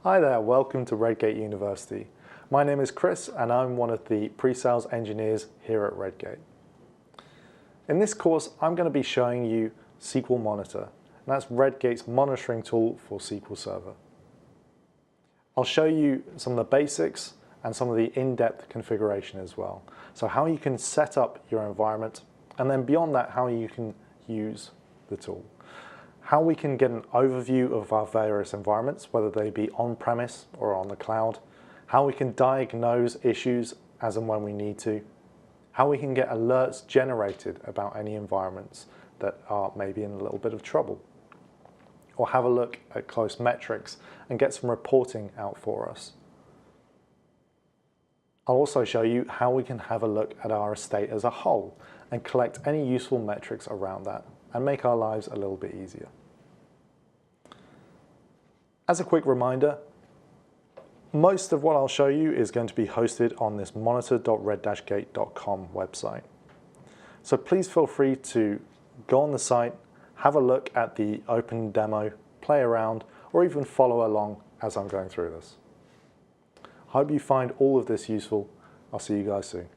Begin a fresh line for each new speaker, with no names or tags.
Hi there, welcome to Redgate University. My name is Chris and I'm one of the pre-sales engineers here at Redgate. In this course, I'm going to be showing you SQL Monitor, and that's Redgate's monitoring tool for SQL Server. I'll show you some of the basics and some of the in-depth configuration as well. So how you can set up your environment, and then beyond that, how you can use the tool. How we can get an overview of our various environments, whether they be on-premise or on the cloud. How we can diagnose issues as and when we need to. How we can get alerts generated about any environments that are maybe in a little bit of trouble. Or have a look at close metrics and get some reporting out for us. I'll also show you how we can have a look at our estate as a whole and collect any useful metrics around that and make our lives a little bit easier. As a quick reminder, most of what I'll show you is going to be hosted on this monitor.red-gate.com website. So please feel free to go on the site, have a look at the open demo, play around, or even follow along as I'm going through this. I hope you find all of this useful. I'll see you guys soon.